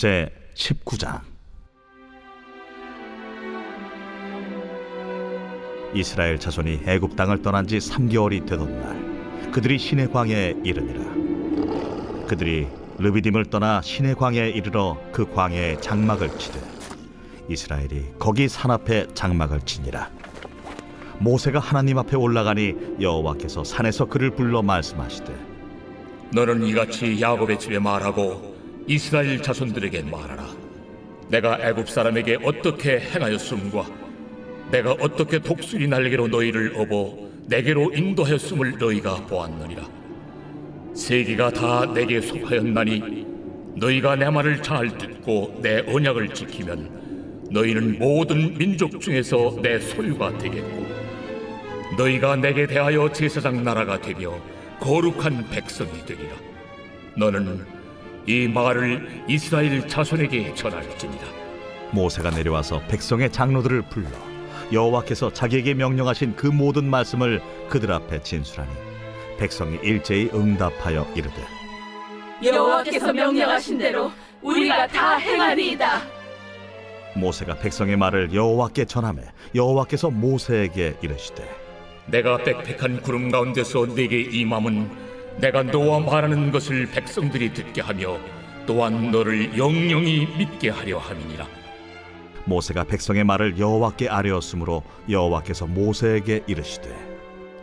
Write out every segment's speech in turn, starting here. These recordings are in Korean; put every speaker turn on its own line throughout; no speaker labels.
제 19장. 이스라엘 자손이 애굽 땅을 떠난 지 3개월이 되던 날, 그들이 시내 광야에 이르니라. 그들이 르비딤을 떠나 시내 광야에 이르러 그 광야에 장막을 치되 이스라엘이 거기 산 앞에 장막을 치니라. 모세가 하나님 앞에 올라가니 여호와께서 산에서 그를 불러 말씀하시되,
너는 이같이 야곱의 집에 말하고 이스라엘 자손들에게 말하라. 내가 애굽 사람에게 어떻게 행하였음과 내가 어떻게 독수리 날개로 너희를 업어 내게로 인도하였음을 너희가 보았느니라. 세계가 다 내게 속하였나니 너희가 내 말을 잘 듣고 내 언약을 지키면 너희는 모든 민족 중에서 내 소유가 되겠고 너희가 내게 대하여 제사장 나라가 되며 거룩한 백성이 되리라. 너는 이 말을 이스라엘 자손에게 전할지니라.
모세가 내려와서 백성의 장로들을 불러 여호와께서 자기에게 명령하신 그 모든 말씀을 그들 앞에 진술하니 백성이 일제히 응답하여 이르되,
여호와께서 명령하신 대로 우리가 다 행하리이다.
모세가 백성의 말을 여호와께 전하매 여호와께서 모세에게 이르시되,
내가 빽빽한 구름 가운데서 네게 임함은 내가 너와 말하는 것을 백성들이 듣게 하며 또한 너를 영영히 믿게 하려 함이니라.
모세가 백성의 말을 여호와께 아뢰었으므로 여호와께서 모세에게 이르시되,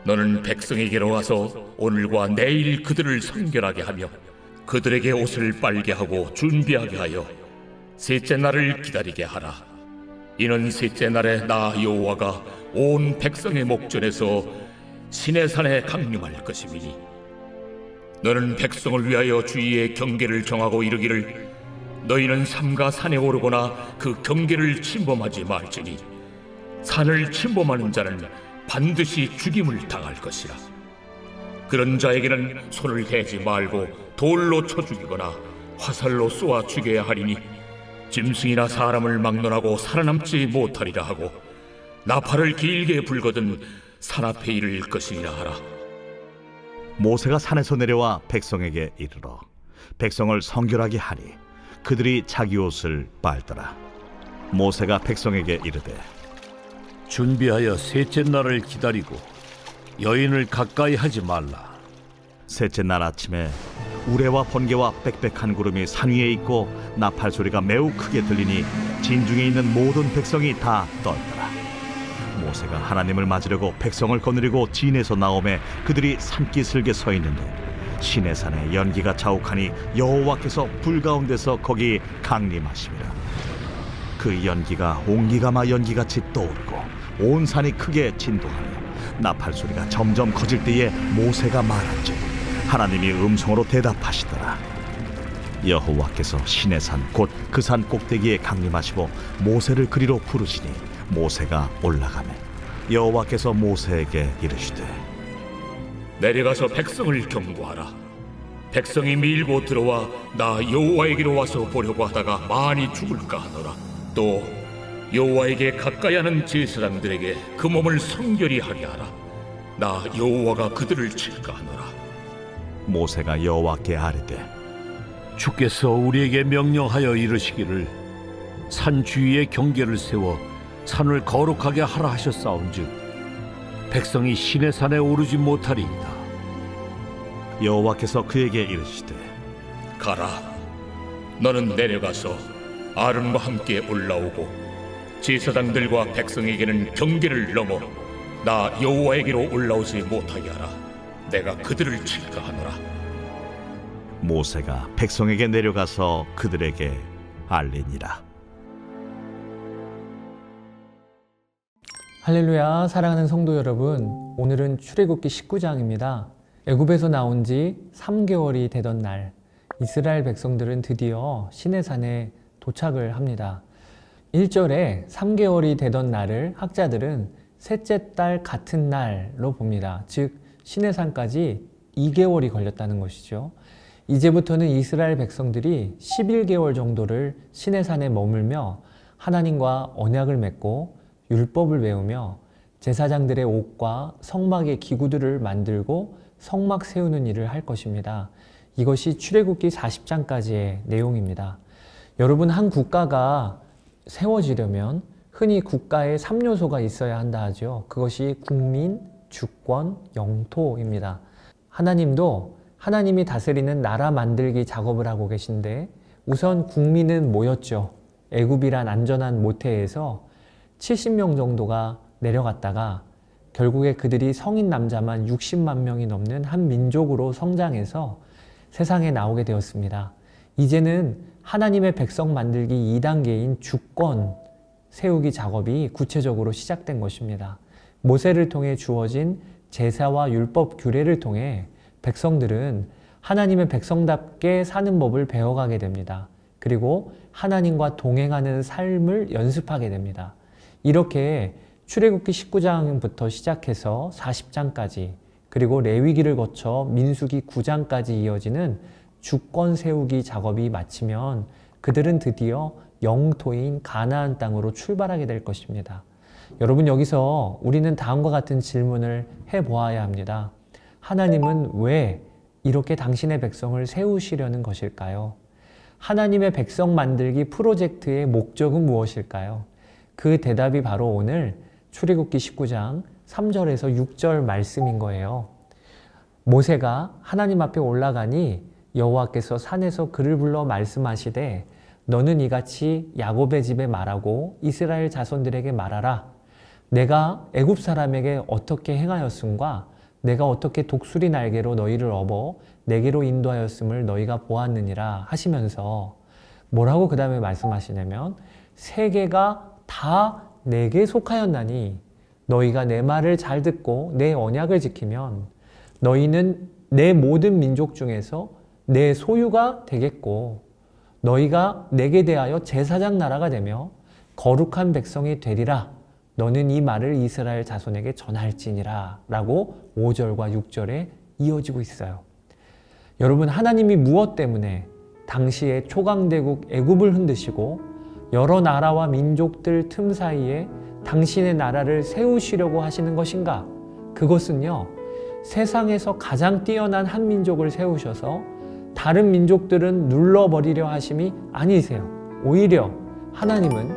너는 백성에게로 와서 오늘과 내일 그들을 선결하게 하며 그들에게 옷을 빨게 하고 준비하게 하여 셋째 날을 기다리게 하라. 이는 셋째 날에 나 여호와가 온 백성의 목전에서 시내산에 강림할 것임이니 너는 백성을 위하여 주위에 경계를 정하고 이르기를 너희는 삼가 산에 오르거나 그 경계를 침범하지 말지니 산을 침범하는 자는 반드시 죽임을 당할 것이라. 그런 자에게는 손을 대지 말고 돌로 쳐 죽이거나 화살로 쏘아 죽여야 하리니 짐승이나 사람을 막론하고 살아남지 못하리라 하고 나팔을 길게 불거든 산 앞에 이를 것이니라 하라.
모세가 산에서 내려와 백성에게 이르러 백성을 성결하게 하니 그들이 자기 옷을 빨더라. 모세가 백성에게 이르되,
준비하여 셋째 날을 기다리고 여인을 가까이 하지 말라.
셋째 날 아침에 우레와 번개와 빽빽한 구름이 산 위에 있고 나팔 소리가 매우 크게 들리니 진중에 있는 모든 백성이 다 떨더라. 모세가 하나님을 맞으려고 백성을 거느리고 진에서 나오매 그들이 산기슭에 서 있는데 시내산에 연기가 자욱하니 여호와께서 불 가운데서 거기 강림하심이라. 그 연기가 옹기가마 연기같이 떠오르고 온 산이 크게 진동하며 나팔 소리가 점점 커질 때에 모세가 말한즉 하나님이 음성으로 대답하시더라. 여호와께서 시내산 곧 그 산 꼭대기에 강림하시고 모세를 그리로 부르시니 모세가 올라가매 여호와께서 모세에게 이르시되,
내려가서 백성을 경고하라. 백성이 밀고 들어와 나 여호와에게로 와서 보려고 하다가 많이 죽을까 하노라. 또 여호와에게 가까이 하는 제사장들에게 그 몸을 성결히 하게 하라. 나 여호와가 그들을 칠까 하노라.
모세가 여호와께 아뢰되,
주께서 우리에게 명령하여 이르시기를 산 주위에 경계를 세워 산을 거룩하게 하라 하셨사온즉 백성이 시내산에 오르지 못하리이다.
여호와께서 그에게 이르시되,
가라. 너는 내려가서 아론과 함께 올라오고 제사장들과 백성에게는 경계를 넘어 나 여호와에게로 올라오지 못하게 하라. 내가 그들을 칠까 하노라.
모세가 백성에게 내려가서 그들에게 알리니라.
할렐루야. 사랑하는 성도 여러분, 오늘은 출애굽기 19장입니다. 애굽에서 나온 지 3개월이 되던 날, 이스라엘 백성들은 드디어 시내산에 도착을 합니다. 1절에 3개월이 되던 날을 학자들은 셋째 달 같은 날로 봅니다. 즉 시내산까지 2개월이 걸렸다는 것이죠. 이제부터는 이스라엘 백성들이 11개월 정도를 시내산에 머물며 하나님과 언약을 맺고 율법을 외우며 제사장들의 옷과 성막의 기구들을 만들고 성막 세우는 일을 할 것입니다. 이것이 출애굽기 40장까지의 내용입니다. 여러분, 한 국가가 세워지려면 흔히 국가에 3요소가 있어야 한다 하죠. 그것이 국민, 주권, 영토입니다. 하나님도 하나님이 다스리는 나라 만들기 작업을 하고 계신데 우선 국민은 모였죠. 애굽이란 안전한 모태에서 70명 정도가 내려갔다가 결국에 그들이 성인 남자만 60만 명이 넘는 한 민족으로 성장해서 세상에 나오게 되었습니다. 이제는 하나님의 백성 만들기 2단계인 주권 세우기 작업이 구체적으로 시작된 것입니다. 모세를 통해 주어진 제사와 율법 규례를 통해 백성들은 하나님의 백성답게 사는 법을 배워가게 됩니다. 그리고 하나님과 동행하는 삶을 연습하게 됩니다. 이렇게 출애굽기 19장부터 시작해서 40장까지 그리고 레위기를 거쳐 민수기 9장까지 이어지는 주권 세우기 작업이 마치면 그들은 드디어 영토인 가나안 땅으로 출발하게 될 것입니다. 여러분, 여기서 우리는 다음과 같은 질문을 해보아야 합니다. 하나님은 왜 이렇게 당신의 백성을 세우시려는 것일까요? 하나님의 백성 만들기 프로젝트의 목적은 무엇일까요? 그 대답이 바로 오늘 출애굽기 19장 3절에서 6절 말씀인 거예요. 모세가 하나님 앞에 올라가니 여호와께서 산에서 그를 불러 말씀하시되 너는 이같이 야곱의 집에 말하고 이스라엘 자손들에게 말하라. 내가 애굽 사람에게 어떻게 행하였음과 내가 어떻게 독수리 날개로 너희를 업어 내게로 인도하였음을 너희가 보았느니라 하시면서 뭐라고 그 다음에 말씀하시냐면 세계가 다 내게 속하였나니 너희가 내 말을 잘 듣고 내 언약을 지키면 너희는 내 모든 민족 중에서 내 소유가 되겠고 너희가 내게 대하여 제사장 나라가 되며 거룩한 백성이 되리라. 너는 이 말을 이스라엘 자손에게 전할지니라 라고 5절과 6절에 이어지고 있어요. 여러분, 하나님이 무엇 때문에 당시의 초강대국 애굽을 흔드시고 여러 나라와 민족들 틈 사이에 당신의 나라를 세우시려고 하시는 것인가? 그것은요, 세상에서 가장 뛰어난 한 민족을 세우셔서 다른 민족들은 눌러버리려 하심이 아니세요. 오히려 하나님은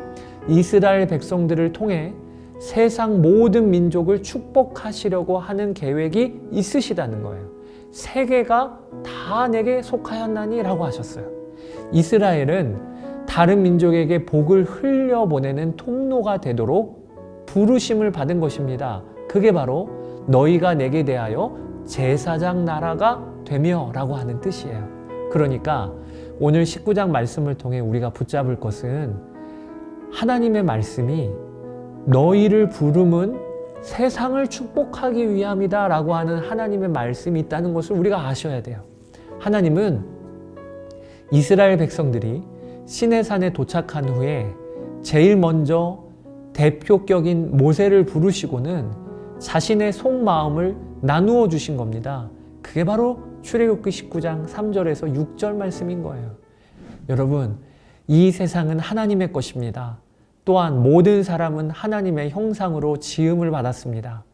이스라엘 백성들을 통해 세상 모든 민족을 축복하시려고 하는 계획이 있으시다는 거예요. 세계가 다 내게 속하였나니 라고 하셨어요. 이스라엘은 다른 민족에게 복을 흘려보내는 통로가 되도록 부르심을 받은 것입니다. 그게 바로 너희가 내게 대하여 제사장 나라가 되며 라고 하는 뜻이에요. 그러니까 오늘 19장 말씀을 통해 우리가 붙잡을 것은 하나님의 말씀이 너희를 부름은 세상을 축복하기 위함이다 라고 하는 하나님의 말씀이 있다는 것을 우리가 아셔야 돼요. 하나님은 이스라엘 백성들이 시내산에 도착한 후에 제일 먼저 대표격인 모세를 부르시고는 자신의 속마음을 나누어 주신 겁니다. 그게 바로 출애굽기 19장 3절에서 6절 말씀인 거예요. 여러분, 이 세상은 하나님의 것입니다. 또한 모든 사람은 하나님의 형상으로 지음을 받았습니다.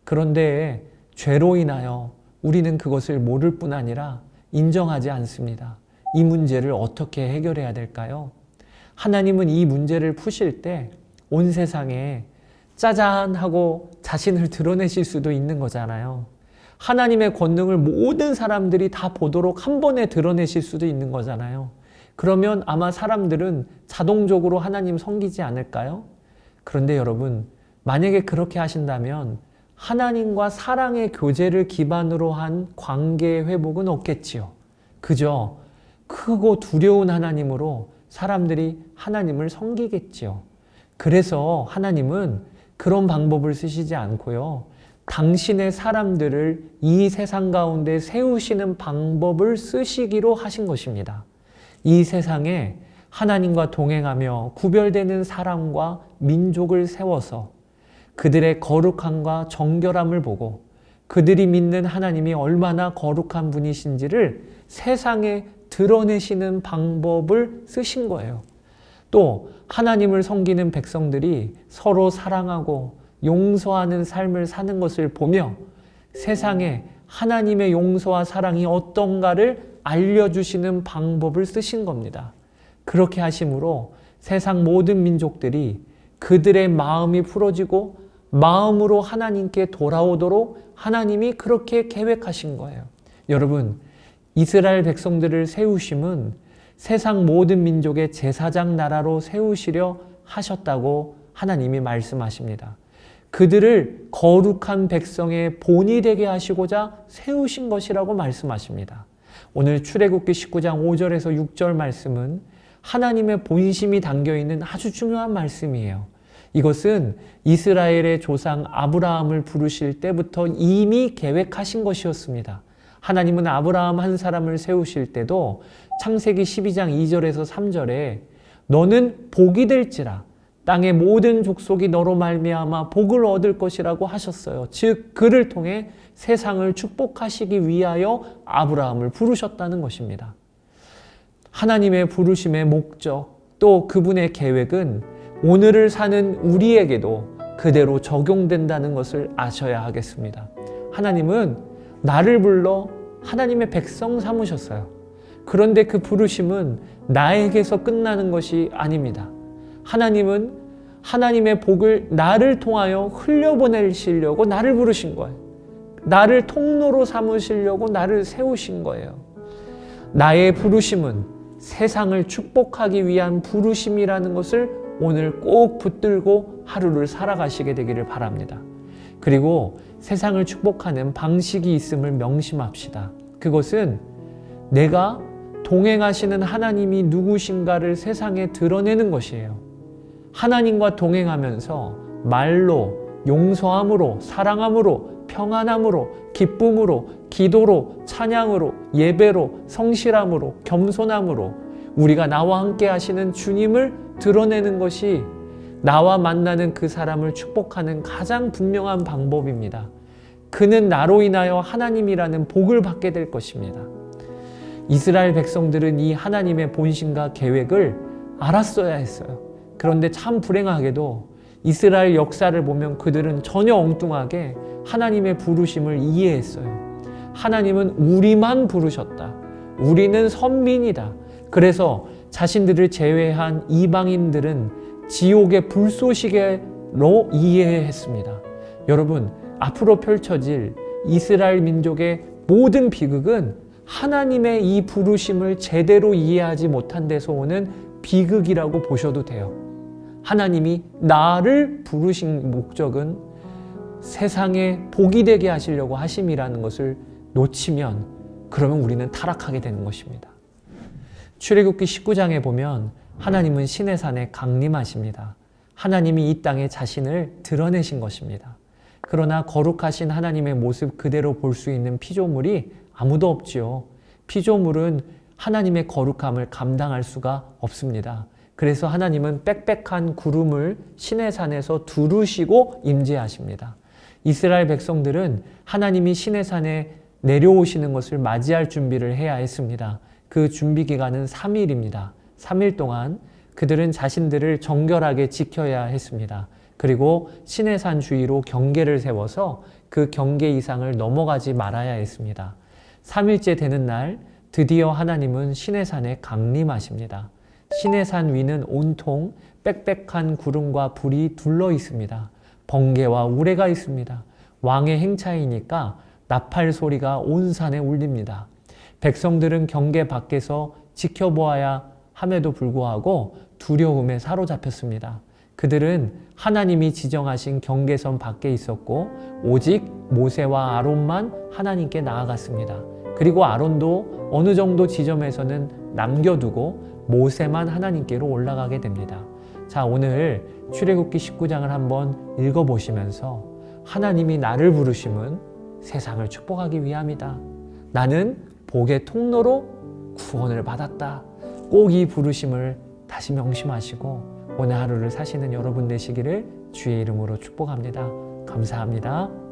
그런데 죄로 인하여 우리는 그것을 모를 뿐 아니라 인정하지 않습니다. 이 문제를 어떻게 해결해야 될까요? 하나님은 이 문제를 푸실 때 온 세상에 짜잔 하고 자신을 드러내실 수도 있는 거잖아요. 하나님의 권능을 모든 사람들이 다 보도록 한 번에 드러내실 수도 있는 거잖아요. 그러면 아마 사람들은 자동적으로 하나님 섬기지 않을까요? 그런데 여러분, 만약에 그렇게 하신다면 하나님과 사랑의 교제를 기반으로 한 관계의 회복은 없겠지요. 그저 크고 두려운 하나님으로 사람들이 하나님을 섬기겠지요. 그래서 하나님은 그런 방법을 쓰시지 않고요. 당신의 사람들을 이 세상 가운데 세우시는 방법을 쓰시기로 하신 것입니다. 이 세상에 하나님과 동행하며 구별되는 사람과 민족을 세워서 그들의 거룩함과 정결함을 보고 그들이 믿는 하나님이 얼마나 거룩한 분이신지를 세상에 드러내시는 방법을 쓰신 거예요. 또 하나님을 섬기는 백성들이 서로 사랑하고 용서하는 삶을 사는 것을 보며 세상에 하나님의 용서와 사랑이 어떤가를 알려주시는 방법을 쓰신 겁니다. 그렇게 하심으로 세상 모든 민족들이 그들의 마음이 풀어지고 마음으로 하나님께 돌아오도록 하나님이 그렇게 계획하신 거예요. 여러분, 이스라엘 백성들을 세우심은 세상 모든 민족의 제사장 나라로 세우시려 하셨다고 하나님이 말씀하십니다. 그들을 거룩한 백성의 본이 되게 하시고자 세우신 것이라고 말씀하십니다. 오늘 출애굽기 19장 5절에서 6절 말씀은 하나님의 본심이 담겨있는 아주 중요한 말씀이에요. 이것은 이스라엘의 조상 아브라함을 부르실 때부터 이미 계획하신 것이었습니다. 하나님은 아브라함 한 사람을 세우실 때도 창세기 12장 2절에서 3절에 너는 복이 될지라 땅의 모든 족속이 너로 말미암아 복을 얻을 것이라고 하셨어요. 즉 그를 통해 세상을 축복하시기 위하여 아브라함을 부르셨다는 것입니다. 하나님의 부르심의 목적 또 그분의 계획은 오늘을 사는 우리에게도 그대로 적용된다는 것을 아셔야 하겠습니다. 하나님은 나를 불러 하나님의 백성 삼으셨어요. 그런데 그 부르심은 나에게서 끝나는 것이 아닙니다. 하나님은 하나님의 복을 나를 통하여 흘려보내시려고 나를 부르신 거예요. 나를 통로로 삼으시려고 나를 세우신 거예요. 나의 부르심은 세상을 축복하기 위한 부르심이라는 것을 오늘 꼭 붙들고 하루를 살아가시게 되기를 바랍니다. 그리고 세상을 축복하는 방식이 있음을 명심합시다. 그것은 내가 동행하시는 하나님이 누구신가를 세상에 드러내는 것이에요. 하나님과 동행하면서 말로, 용서함으로, 사랑함으로, 평안함으로, 기쁨으로, 기도로, 찬양으로, 예배로, 성실함으로, 겸손함으로 우리가 나와 함께 하시는 주님을 드러내는 것이 나와 만나는 그 사람을 축복하는 가장 분명한 방법입니다. 그는 나로 인하여 하나님이라는 복을 받게 될 것입니다. 이스라엘 백성들은 이 하나님의 본심과 계획을 알았어야 했어요. 그런데 참 불행하게도 이스라엘 역사를 보면 그들은 전혀 엉뚱하게 하나님의 부르심을 이해했어요. 하나님은 우리만 부르셨다. 우리는 선민이다. 그래서 자신들을 제외한 이방인들은 지옥의 불쏘시개로 이해했습니다. 여러분, 앞으로 펼쳐질 이스라엘 민족의 모든 비극은 하나님의 이 부르심을 제대로 이해하지 못한 데서 오는 비극이라고 보셔도 돼요. 하나님이 나를 부르신 목적은 세상에 복이 되게 하시려고 하심이라는 것을 놓치면 그러면 우리는 타락하게 되는 것입니다. 출애굽기 19장에 보면 하나님은 시내산에 강림하십니다. 하나님이 이 땅에 자신을 드러내신 것입니다. 그러나 거룩하신 하나님의 모습 그대로 볼 수 있는 피조물이 아무도 없지요. 피조물은 하나님의 거룩함을 감당할 수가 없습니다. 그래서 하나님은 빽빽한 구름을 시내산에서 두르시고 임재하십니다. 이스라엘 백성들은 하나님이 시내산에 내려오시는 것을 맞이할 준비를 해야 했습니다. 그 준비 기간은 3일입니다. 3일 동안 그들은 자신들을 정결하게 지켜야 했습니다. 그리고 시내산 주위로 경계를 세워서 그 경계 이상을 넘어가지 말아야 했습니다. 3일째 되는 날 드디어 하나님은 시내산에 강림하십니다. 시내산 위는 온통 빽빽한 구름과 불이 둘러 있습니다. 번개와 우레가 있습니다. 왕의 행차이니까 나팔 소리가 온 산에 울립니다. 백성들은 경계 밖에서 지켜보아야 함에도 불구하고 두려움에 사로잡혔습니다. 그들은 하나님이 지정하신 경계선 밖에 있었고 오직 모세와 아론만 하나님께 나아갔습니다. 그리고 아론도 어느 정도 지점에서는 남겨두고 모세만 하나님께로 올라가게 됩니다. 자, 오늘 출애굽기 19장을 한번 읽어보시면서 하나님이 나를 부르심은 세상을 축복하기 위함이다. 나는 복의 통로로 구원을 받았다. 꼭 이 부르심을 다시 명심하시고 오늘 하루를 사시는 여러분 되시기를 주의 이름으로 축복합니다. 감사합니다.